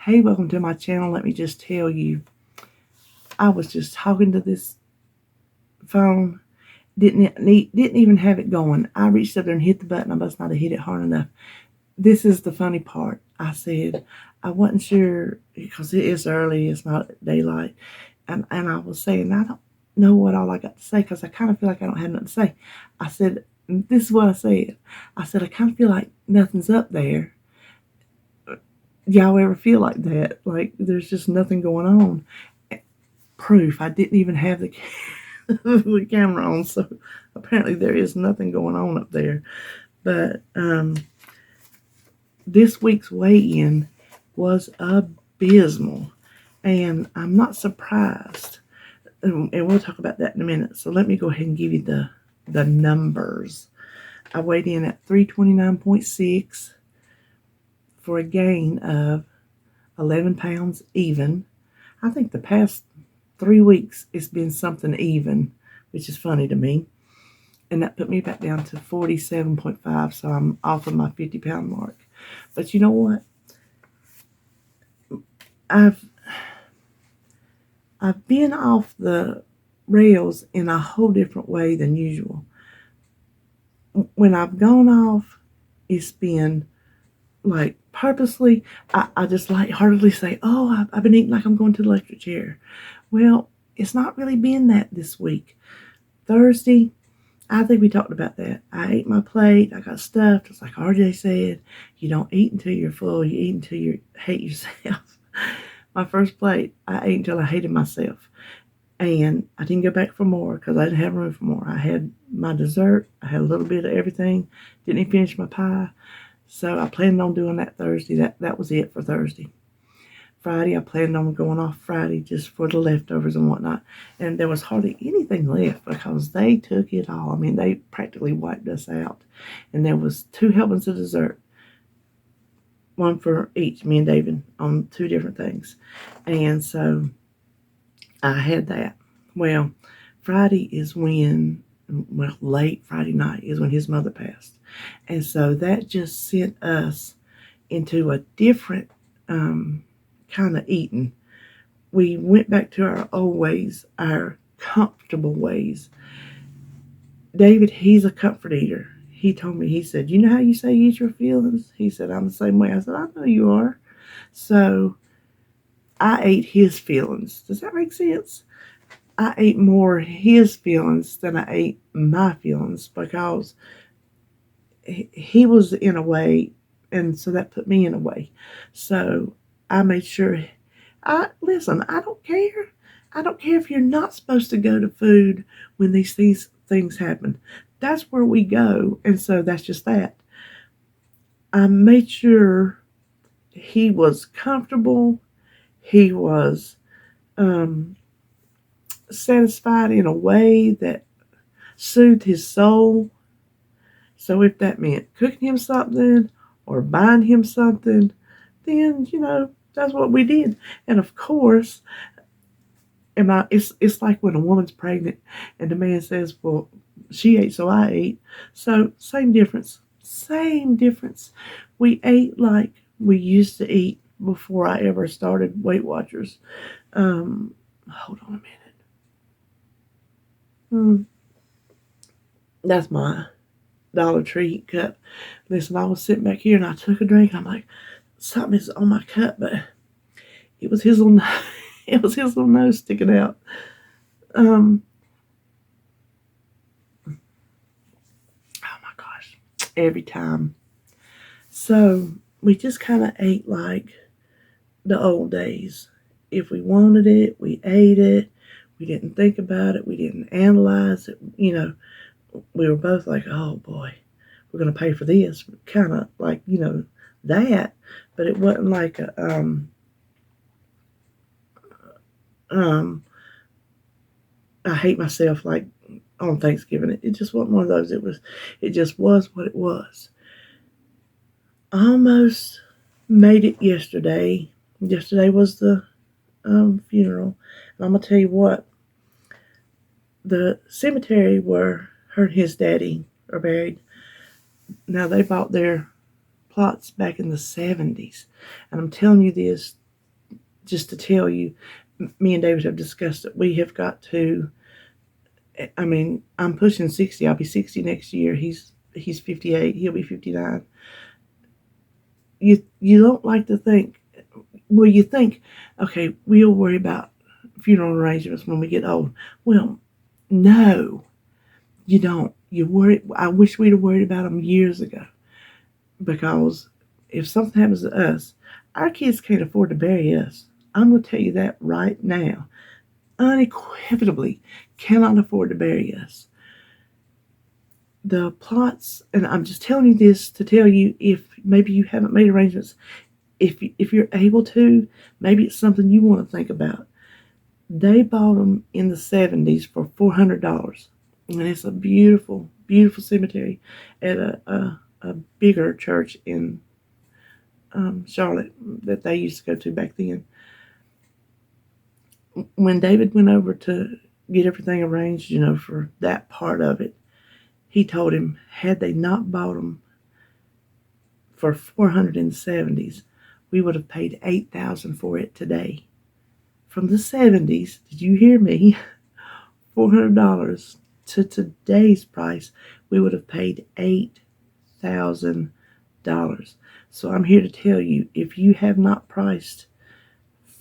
Hey, welcome to my channel. Let me just tell you, I was just talking to this phone. Didn't even have it going. I reached up there and hit the button. I must not have hit it hard enough. This is the funny part. I said I wasn't sure because it is early. It's not daylight, and I was saying I don't know what all I got to say because I kind of feel like I don't have nothing to say. I said this is what I said. I said I kind of feel like nothing's up there. Y'all ever feel like that? Like there's just nothing going on? Proof. I didn't even have the camera on, so apparently there is nothing going on up there. But this week's weigh-in was abysmal, and I'm not surprised. And we'll talk about that in a minute. So let me go ahead and give you the numbers. I weighed in at 329.6 for a gain of 11 pounds even. I think the past 3 weeks it's been something even, which is funny to me. And that put me back down to 47.5, so I'm off of my 50-pound mark. But you know what? I've been off the rails in a whole different way than usual. When I've gone off, it's been like purposely. I just lightheartedly say, oh, I've been eating like I'm going to the electric chair. Well, it's not really been that this week. Thursday, I think we talked about that. I ate my plate. I got stuffed. It's like RJ said, you don't eat until you're full. You eat until you hate yourself. My first plate, I ate until I hated myself. And I didn't go back for more because I didn't have room for more. I had my dessert. I had a little bit of everything. Didn't even finish my pie. So I planned on doing that Thursday. That was it for Thursday. Friday, I planned on going off Friday just for the leftovers and whatnot. And there was hardly anything left because they took it all. I mean, they practically wiped us out. And there was 2 helpings of dessert. One for each, me and David, on 2 different things. And so I had that. Well, Friday is when, late Friday night is when his mother passed. And so that just sent us into a different kind of eating. We went back to our old ways, our comfortable ways. David, he's a comfort eater. He told me, he said, you know how you say you eat your feelings? He said, I'm the same way. I said, I know you are. So I ate his feelings. Does that make sense? I ate more his feelings than I ate my feelings because he was in a way, and so that put me in a way. So I made sure, listen, I don't care. I don't care if you're not supposed to go to food when these things happen. That's where we go, and so that's just that. I made sure he was comfortable. He was satisfied in a way that soothed his soul. So if that meant cooking him something or buying him something, then, that's what we did. And of course, it's like when a woman's pregnant and the man says, well, she ate, so I ate. So same difference. Same difference. We ate like we used to eat before I ever started Weight Watchers. Hold on a minute. That's my Dollar Tree cup. Listen, I was sitting back here and I took a drink and I'm like, something is on my cup, but it was his little it was his little nose sticking out. Oh my gosh. Every time. So we just kind of ate like the old days. If we wanted it, we ate it. We didn't think about it. We didn't analyze it. We were both like, oh boy, we're going to pay for this. Kind of like, that. But it wasn't like I hate myself like on Thanksgiving. It just wasn't one of those. It just was what it was. Almost made it yesterday. Yesterday was the funeral. And I'm going to tell you what, the cemetery where her and his daddy are buried, now they bought their plots back in the 70s. And I'm telling you this just to tell you, me and David have discussed it. We have got to. I mean, I'm pushing 60. I'll be 60 next year. He's 58. He'll be 59. You don't like to think. Well, you think, okay, we'll worry about funeral arrangements when we get old. Well, no, you don't. You worry. I wish we'd have worried about them years ago, because if something happens to us, our kids can't afford to bury us. I'm going to tell you that right now. Unequivocally cannot afford to bury us. The plots, and I'm just telling you this to tell you, if maybe you haven't made arrangements, if you're able to, maybe it's something you want to think about. They bought them in the 70s for $400, and it's a beautiful, beautiful cemetery at a bigger church in Charlotte that they used to go to back then. When David went over to get everything arranged, for that part of it, he told him, had they not bought them for $470s, we would have paid $8,000 for it today. From the 70s, did you hear me? $400 to today's price, we would have paid $8,000. So I'm here to tell you, if you have not priced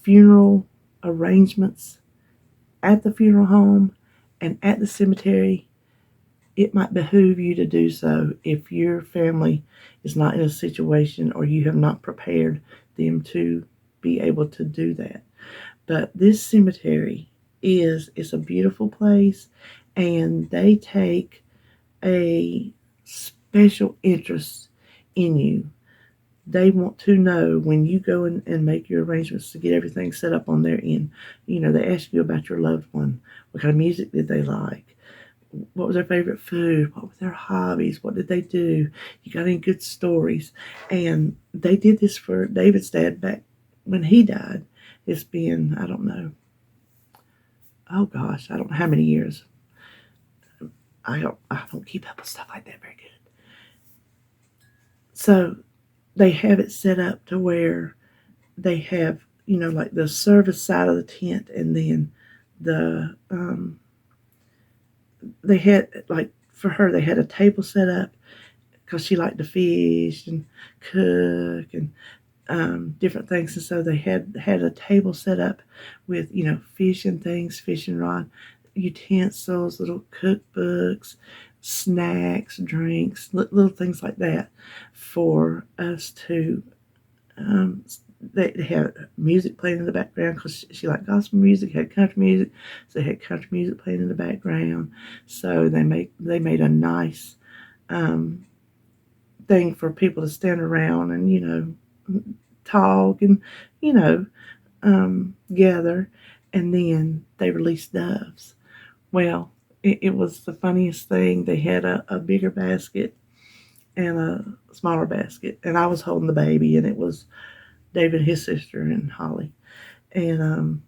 funeral arrangements at the funeral home and at the cemetery, it might behoove you to do so if your family is not in a situation or you have not prepared them to be able to do that. But this cemetery it's a beautiful place, and they take a special interest in you. They want to know when you go in and make your arrangements to get everything set up on their end. They ask you about your loved one. What kind of music did they like? What was their favorite food? What were their hobbies? What did they do? You got any good stories? And they did this for David's dad back when he died. It's been, I don't know. Oh gosh, I don't know how many years. I don't keep up with stuff like that very good. So they have it set up to where they have, like the service side of the tent, and then the they had, like, for her, they had a table set up because she liked to fish and cook and different things. And so they had a table set up with, fishing things, fishing rod, utensils, little cookbooks, snacks, drinks, little things like that for us to, they had music playing in the background because she liked gospel music, had country music, so they had country music playing in the background. So they made a nice thing for people to stand around and talk and gather. And then they released doves. Well, it was the funniest thing. They had a bigger basket and a smaller basket, and I was holding the baby, and it was David, his sister, and Holly. And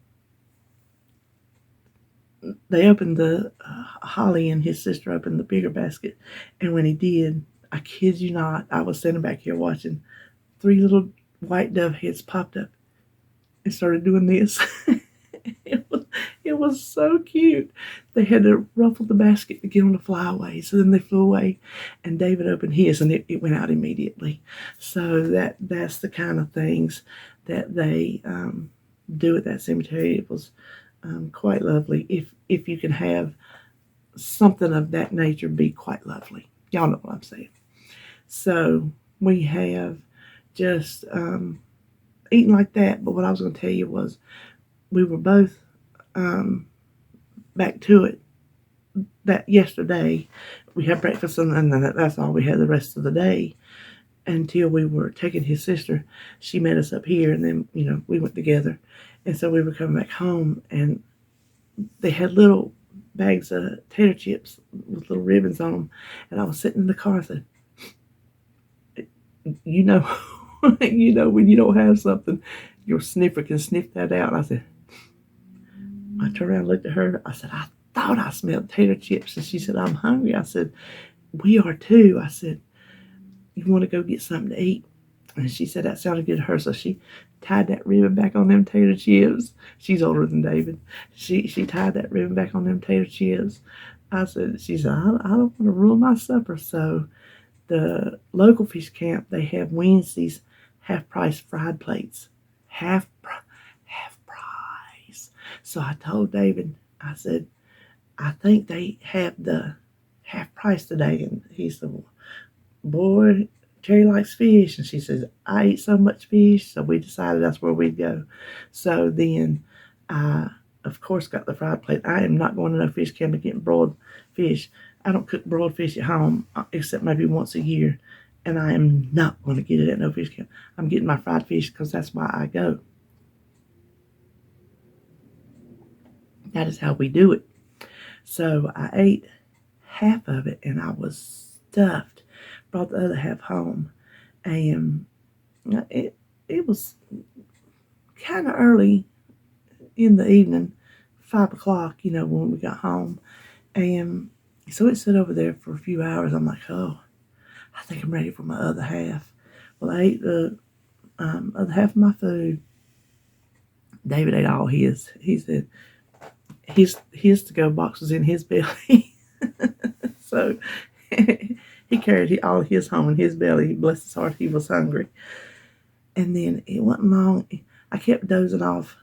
they opened Holly and his sister opened the bigger basket. And when he did, I kid you not, I was sitting back here watching, 3 little white dove heads popped up and started doing this. It was so cute. They had to ruffle the basket to get them to fly away. So then they flew away, and David opened his, and it went out immediately. So that's the kind of things that they do at that cemetery. It was quite lovely. If you can have something of that nature, be quite lovely. Y'all know what I'm saying. So we have just eaten like that. But what I was going to tell you was, we were both back to it that yesterday. We had breakfast, and then that's all we had the rest of the day until we were taking his sister. She met us up here, and then we went together. And so we were coming back home, and they had little bags of tater chips with little ribbons on them. And I was sitting in the car. I said, when you don't have something, your sniffer can sniff that out. I said, I turned around and looked at her. I said, I thought I smelled tater chips. And she said, I'm hungry. I said, we are too. I said, you want to go get something to eat? And she said that sounded good to her, so she tied that ribbon back on them tater chips. She's older than David. She tied that ribbon back on them tater chips. She said, I don't want to ruin my supper. So the local fish camp, they have Wednesdays half price fried plates. Half price. So I told David, I said, I think they have the half price today. And he said, well, boy, Terry likes fish. And she says, I eat so much fish. So we decided that's where we'd go. So then I, of course, got the fried plate. I am not going to no fish camp and getting broiled fish. I don't cook broiled fish at home except maybe once a year. And I am not going to get it at no fish camp. I'm getting my fried fish because that's why I go. That is how we do it. So I ate half of it and I was stuffed. Brought the other half home. And it was kind of early in the evening, 5 o'clock, when we got home. And so it sat over there for a few hours. I'm like, oh, I think I'm ready for my other half. Well, I ate the other half of my food. David ate all his. He said his to-go box was in his belly. So he carried all his home in his belly. Bless his heart, he was hungry. And then it wasn't long. I kept dozing off.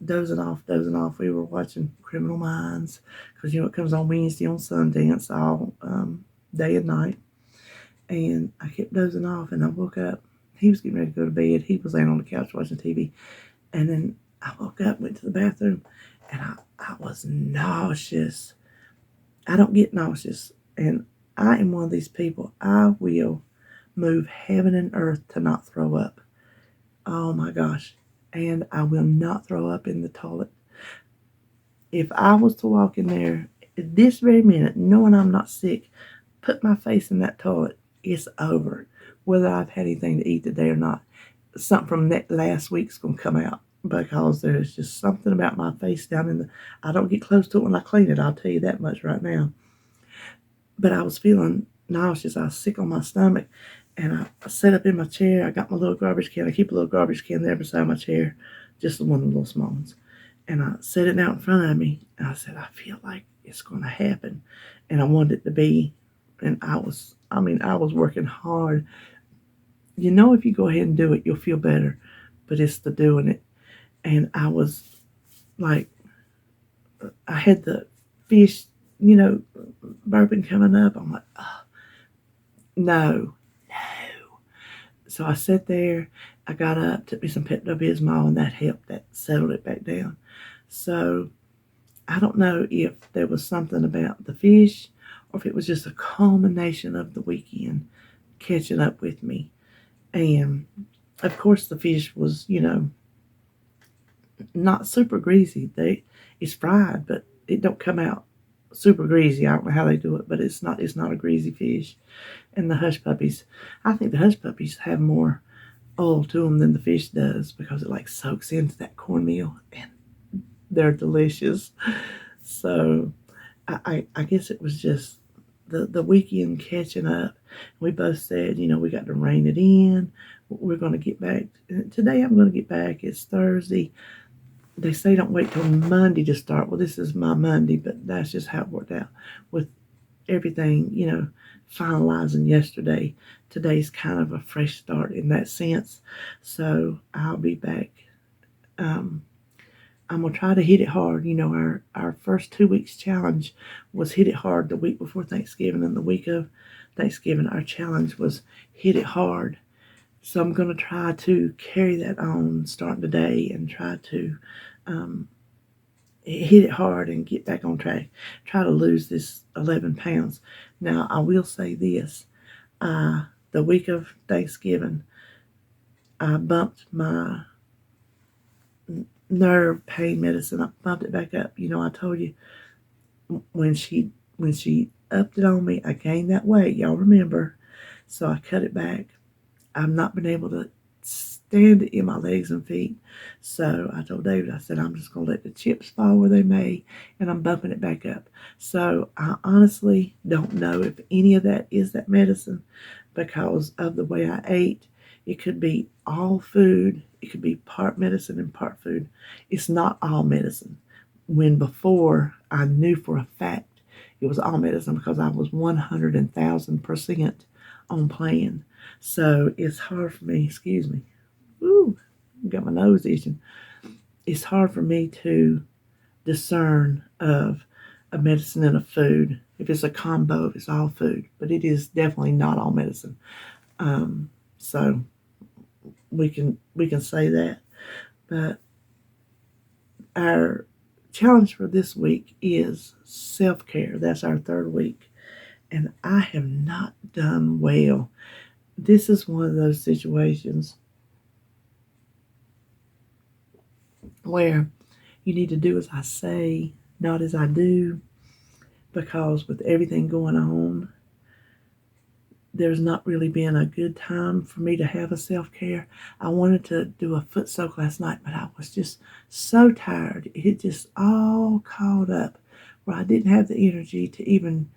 We were watching Criminal Minds because it comes on Wednesday on Sundance all day and night. And I kept dozing off, and I woke up. He was getting ready to go to bed. He was laying on the couch watching TV. And then I woke up, went to the bathroom, and I was nauseous. I don't get nauseous. And I am one of these people. I will move heaven and earth to not throw up. Oh my gosh. And I will not throw up in the toilet. If I was to walk in there at this very minute, knowing I'm not sick, put my face in that toilet, it's over. Whether I've had anything to eat today or not, something from that last week's going to come out because there's just something about my face down in the... I don't get close to it when I clean it, I'll tell you that much right now. But I was feeling nauseous. I was sick on my stomach. And I sat up in my chair. I got my little garbage can. I keep a little garbage can there beside my chair, just one of the little small ones. And I set it out in front of me. And I said, I feel like it's going to happen. And I wanted it to be. And I was working hard. If you go ahead and do it, you'll feel better. But it's the doing it. And I was like, I had the fish, burping coming up. I'm like, oh, no. So I sat there, I got up, took me some Pepto-Bismol, and that helped. That settled it back down. So I don't know if there was something about the fish or if it was just a culmination of the weekend catching up with me. And, of course, the fish was, not super greasy. It's fried, but it don't come out super greasy. I don't know how they do it, but it's not a greasy fish. And the hush puppies, I think the hush puppies have more oil to them than the fish does because it soaks into that cornmeal, and they're delicious. So I guess it was just the weekend catching up. We both said, we got to rein it in. We're going to get back. Today I'm going to get back. It's Thursday. They say don't wait till Monday to start. Well, this is my Monday, but that's just how it worked out with everything, finalizing yesterday. Today's kind of a fresh start in that sense. So I'll be back. I'm going to try to hit it hard. Our first 2 weeks challenge was hit it hard the week before Thanksgiving, and the week of Thanksgiving, our challenge was hit it hard. So I'm going to try to carry that on starting today and try to hit it hard and get back on track. Try to lose this 11 pounds. Now, I will say this. The week of Thanksgiving, I bumped my nerve pain medicine. I bumped it back up. I told you when she upped it on me, I gained that weight. Y'all remember. So I cut it back. I've not been able to stand it in my legs and feet. So I told David, I said, I'm just going to let the chips fall where they may, and I'm bumping it back up. So I honestly don't know if any of that is that medicine because of the way I ate. It could be all food. It could be part medicine and part food. It's not all medicine. When before I knew for a fact it was all medicine because I was 100,000% on plan. So it's hard for me, excuse me. Ooh, got my nose itching. It's hard for me to discern of a medicine and a food. If it's a combo, if it's all food, but it is definitely not all medicine. So we can say that. But our challenge for this week is self-care. That's our third week, and I have not done well. This is one of those situations where you need to do as I say, not as I do, because with everything going on, there's not really been a good time for me to have a self-care. I wanted to do a foot soak last night, but I was just so tired. It just all caught up where I didn't have the energy to even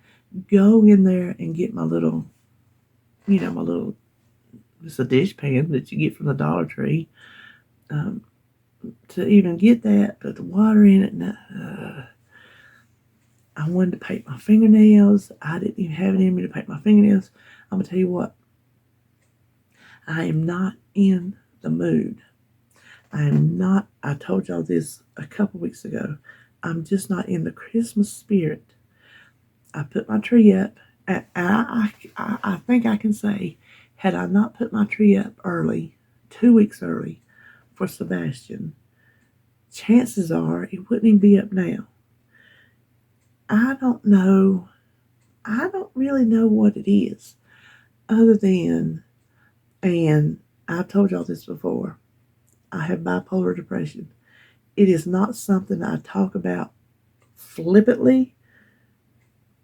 go in there and get my little, it's a dish pan that you get from the Dollar Tree. To even get that, put the water in it, I wanted to paint my fingernails. I didn't even have it in me to paint my fingernails. I'm going to tell you what, I am not in the mood. I am not, I told y'all this a couple weeks ago. I'm just not in the Christmas spirit. I put my tree up, and I think I can say, had I not put my tree up early, 2 weeks early, for Sebastian, chances are it wouldn't even be up now. I don't know. I don't really know what it is other than, and I've told y'all this before, I have bipolar depression. It is not something I talk about flippantly.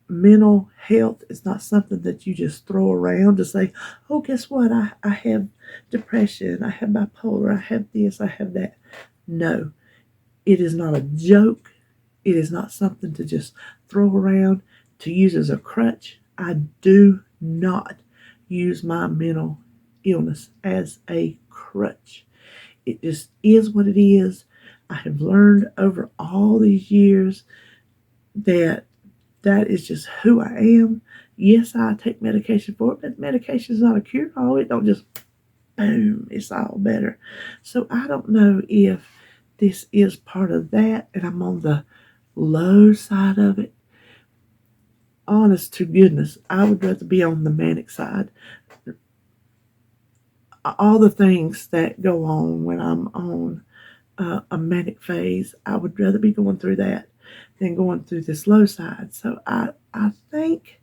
Mental health is not something that you just throw around to say, oh, guess what? I have depression. I have bipolar. I have this. I have that. No, it is not a joke. It is not something to just throw around to use as a crutch. I do not use my mental illness as a crutch. It just is what it is. I have learned over all these years that is just who I am. Yes, I take medication for it, but medication is not a cure-all. It don't just, boom, it's all better. So I don't know if this is part of that, and I'm on the low side of it. Honest to goodness, I would rather be on the manic side. All the things that go on when I'm on a manic phase, I would rather be going through that than going through this low side. So I think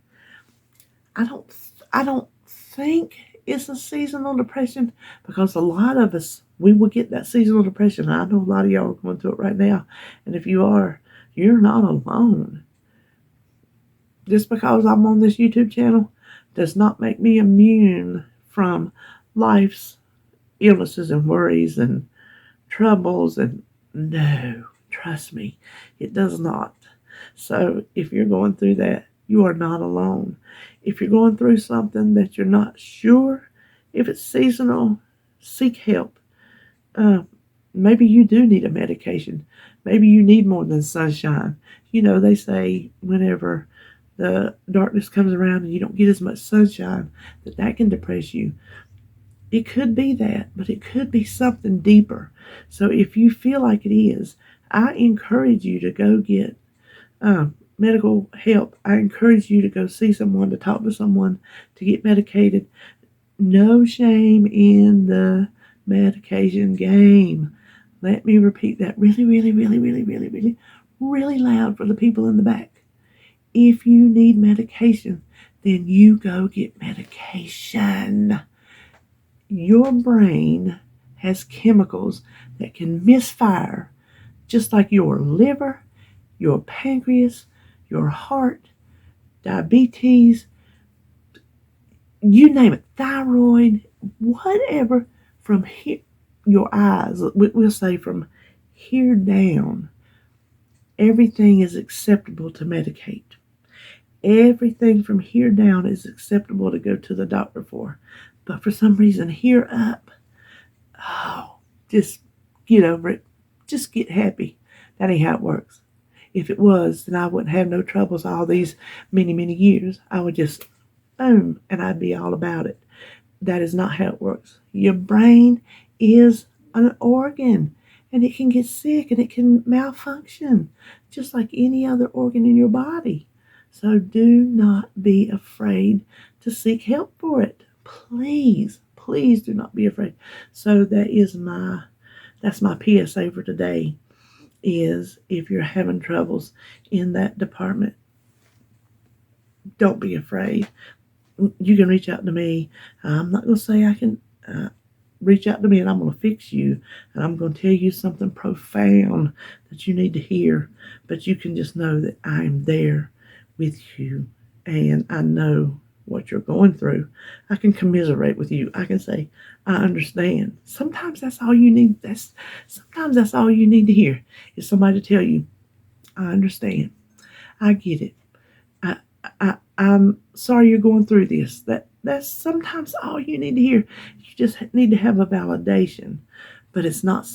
I don't think it's a seasonal depression, because a lot of us, we will get that seasonal depression. I know a lot of y'all are going through it right now, and if you are, you're not alone. Just because I'm on this YouTube channel does not make me immune from life's illnesses and worries and troubles. And no, trust me, it does not. So if you're going through that, you are not alone. If you're going through something that you're not sure if it's seasonal, seek help. Maybe you do need a medication. Maybe you need more than sunshine. They say whenever the darkness comes around and you don't get as much sunshine, that can depress you. It could be that, but it could be something deeper. So if you feel like it is, I encourage you to go get medical help. I encourage you to go see someone, to talk to someone, to get medicated. No shame in the medication game. Let me repeat that really, really, really, really, really, really, really loud for the people in the back. If you need medication, then you go get medication. Your brain has chemicals that can misfire, just like your liver, your pancreas, your heart, diabetes, you name it, thyroid, whatever, from here, your eyes, we'll say from here down, everything is acceptable to medicate. Everything from here down is acceptable to go to the doctor for. But for some reason, here up, oh, just get over it. Just get happy. That ain't how it works. If it was, then I wouldn't have no troubles all these many, many years. I would just, boom, and I'd be all about it. That is not how it works. Your brain is an organ, and it can get sick and it can malfunction just like any other organ in your body. So do not be afraid to seek help for it. Please, please do not be afraid. So that's my PSA for today, is if you're having troubles in that department, don't be afraid. You can reach out to me. I'm not going to say I can reach out to me and I'm going to fix you and I'm going to tell you something profound that you need to hear. But you can just know that I'm there with you and I know what you're going through. I can commiserate with you. I can say, I understand. Sometimes that's all you need. Sometimes that's all you need to hear is somebody to tell you, I understand. I get it. I'm sorry you're going through this. That's sometimes all you need to hear. You just need to have a validation. But it's not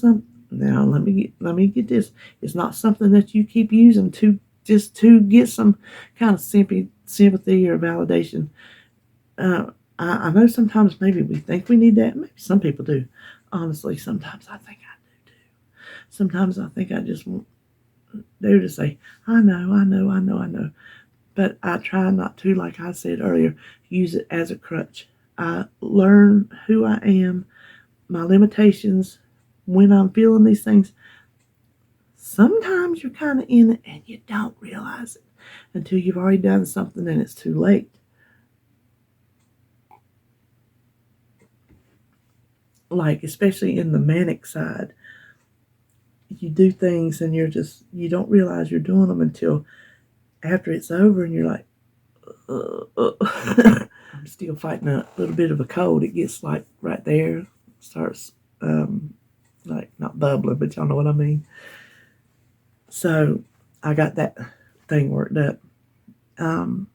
now let me get this. It's not something that you keep using to just to get some kind of sympathy or validation. I know sometimes maybe we think we need that. Maybe some people do. Honestly, sometimes I think I do too. Sometimes I think I just want there to say, I know. But I try not to, like I said earlier, use it as a crutch. I learn who I am, my limitations, when I'm feeling these things. Sometimes you're kind of in it and you don't realize it until you've already done something and it's too late. Like, especially in the manic side, you do things and you don't realize you're doing them until after it's over and you're like, I'm still fighting a little bit of a cold. It gets like right there, starts like not bubbling, but y'all know what I mean. So I got that thing worked up. Um,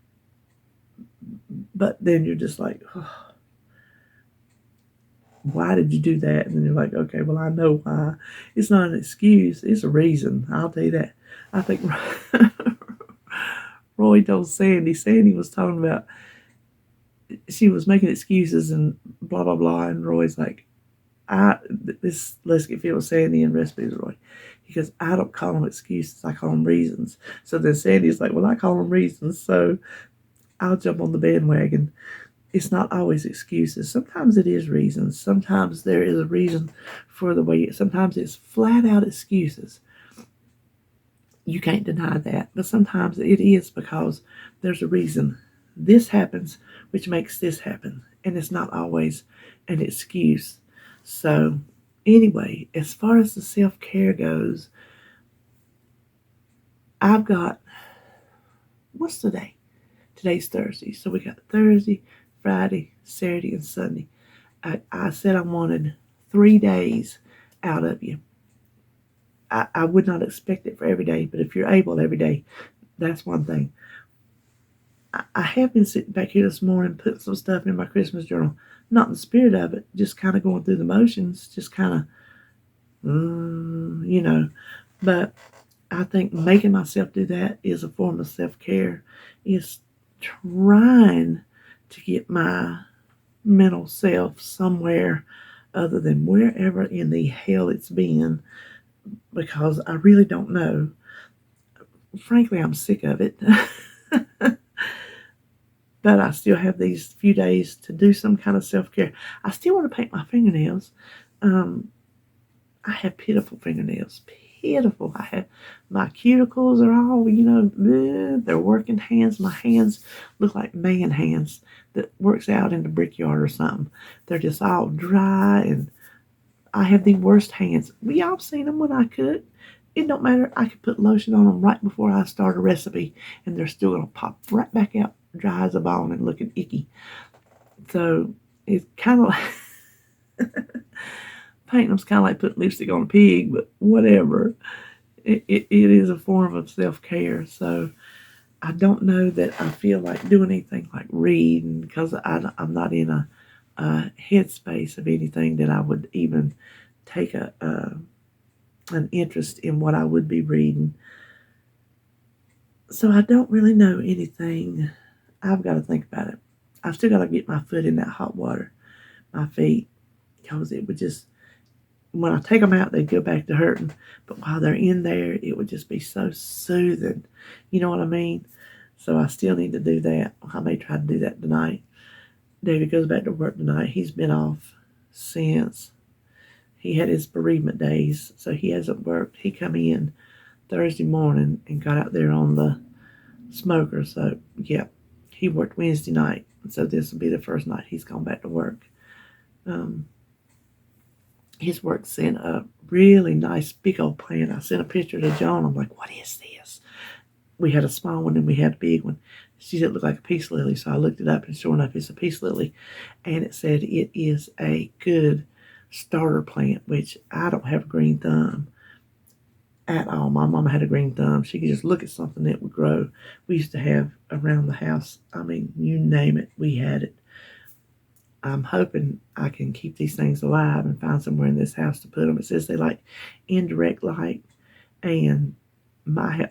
but then you're just like, oh, why did you do that? And then you're like, okay, well, I know why. It's not an excuse. It's a reason. I'll tell you that. I think Roy told Sandy was talking about, she was making excuses and blah, blah, blah. And Roy's like, let's get filled with Sandy and recipes, Roy. He goes, I don't call them excuses. I call them reasons. So then Sandy's like, well, I call them reasons. So I'll jump on the bandwagon. It's not always excuses. Sometimes it is reasons. Sometimes there is a reason for the way. Sometimes it's flat out excuses. You can't deny that. But sometimes it is because there's a reason. This happens, which makes this happen. And it's not always an excuse. So anyway, as far as the self-care goes, I've got, what's today? Today's Thursday. So we got Thursday, Friday, Saturday, and Sunday. I said I wanted 3 days out of you. I would not expect it for every day, but if you're able every day, that's one thing. I have been sitting back here this morning putting some stuff in my Christmas journal. Not in the spirit of it, just kind of going through the motions, just kind of, But I think making myself do that is a form of self-care. Is trying to get my mental self somewhere other than wherever in the hell it's been, because I really don't know. Frankly, I'm sick of it. But I still have these few days to do some kind of self-care. I still want to paint my fingernails. I have pitiful fingernails. Pitiful. I have, my cuticles are all, they're working hands. My hands look like man hands that works out in the brickyard or something. They're just all dry, and I have the worst hands. We all seen them when I cook. It don't matter. I could put lotion on them right before I start a recipe, and they're still going to pop right back out, dry as a bone and looking icky. So it's kind of like painting them's kind of like putting lipstick on a pig, but whatever. It is a form of self-care. So I don't know that I feel like doing anything like reading, because I'm not in a headspace of anything that I would even take an interest in what I would be reading. So I don't really know anything. I've got to think about it. I've still got to get my foot in that hot water, my feet, because it would just, when I take them out, they'd go back to hurting. But while they're in there, it would just be so soothing. You know what I mean? So I still need to do that. I may try to do that tonight. David goes back to work tonight. He's been off since he had his bereavement days, so he hasn't worked. He come in Thursday morning and got out there on the smoker. So, yeah, he worked Wednesday night. So this will be the first night he's gone back to work. His work sent a really nice big old plant. I sent a picture to Joan. I'm like, what is this? We had a small one and we had a big one. She said it looked like a peace lily. So I looked it up and sure enough, it's a peace lily. And it said it is a good starter plant, which I don't have a green thumb at all. My mama had a green thumb. She could just look at something that would grow. We used to have around the house, I mean, you name it, we had it. I'm hoping I can keep these things alive and find somewhere in this house to put them. It says they like indirect light, and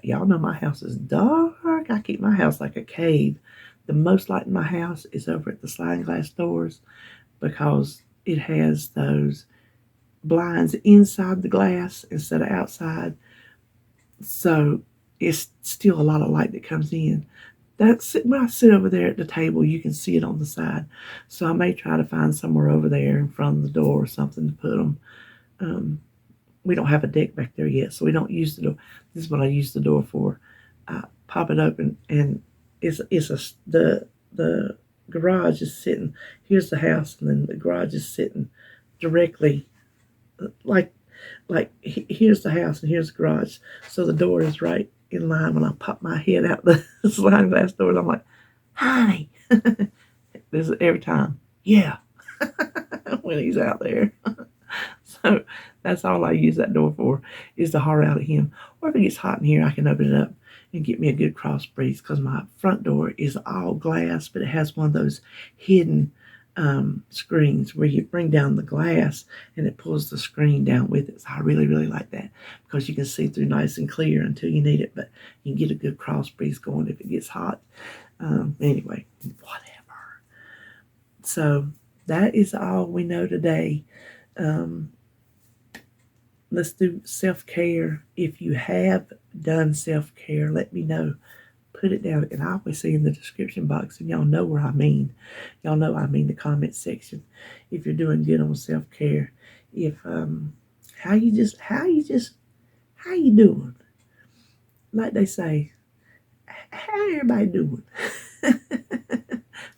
y'all know my house is dark. I keep my house like a cave. The most light in my house is over at the sliding glass doors because it has those blinds inside the glass instead of outside. So it's still a lot of light that comes in. That's when I sit over there at the table, you can see it on the side. So I may try to find somewhere over there in front of the door or something to put them. We don't have a deck back there yet, so we don't use the door. This is what I use the door for. I pop it open, and the garage is sitting. Here's the house, and then the garage is sitting directly, like here's the house and here's the garage. So the door is right in line. When I pop my head out the sliding glass doors, I'm like, "Hi." This is every time. Yeah. When he's out there. So that's all I use that door for, is to holler out at him. Or if it gets hot in here, I can open it up and get me a good cross breeze, because my front door is all glass, but it has one of those hidden screens where you bring down the glass and it pulls the screen down with it. So I really, really like that, because you can see through nice and clear until you need it, but you can get a good cross breeze going if it gets hot. Anyway, whatever. So that is all we know today. Let's do self-care. If you have done self-care, let me know. Put it down, and I always say in the description box, and y'all know where I mean. Y'all know I mean the comment section. If you're doing good on self-care, if how you doing? Like they say, how everybody doing?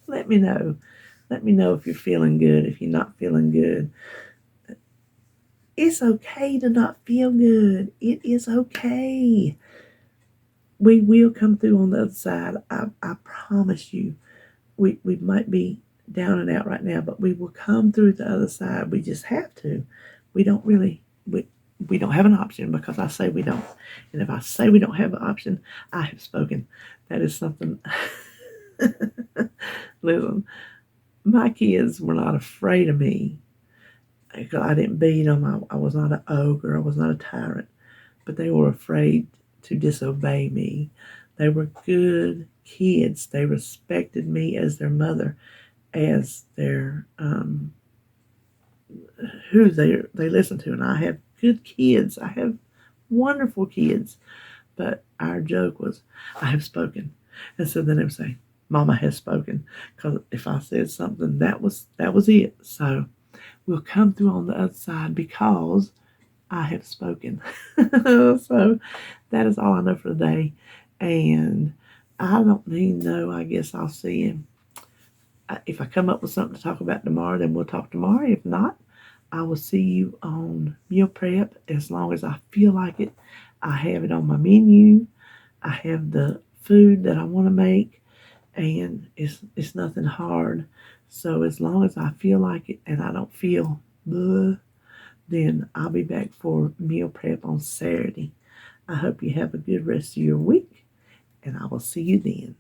Let me know. Let me know if you're feeling good, if you're not feeling good. It's okay to not feel good. It is okay. We will come through on the other side. I promise you. We might be down and out right now, but we will come through the other side. We just have to. We don't really, we don't have an option, because I say we don't. And if I say we don't have an option, I have spoken. That is something. Listen, my kids were not afraid of me, because I didn't beat them. I was not an ogre. I was not a tyrant. But they were afraid to disobey me. They were good kids. They respected me as their mother, as their who they listen to. And I have good kids. I have wonderful kids. But our joke was, I have spoken. And so then they would say, Mama has spoken. Because if I said something, that was it. So we'll come through on the other side, because I have spoken. So that is all I know for today. And I don't need to know. I guess I'll see him. If I come up with something to talk about tomorrow, then we'll talk tomorrow. If not, I will see you on meal prep as long as I feel like it. I have it on my menu. I have the food that I want to make, and it's nothing hard. So as long as I feel like it and I don't feel bleh, then I'll be back for meal prep on Saturday. I hope you have a good rest of your week, and I will see you then.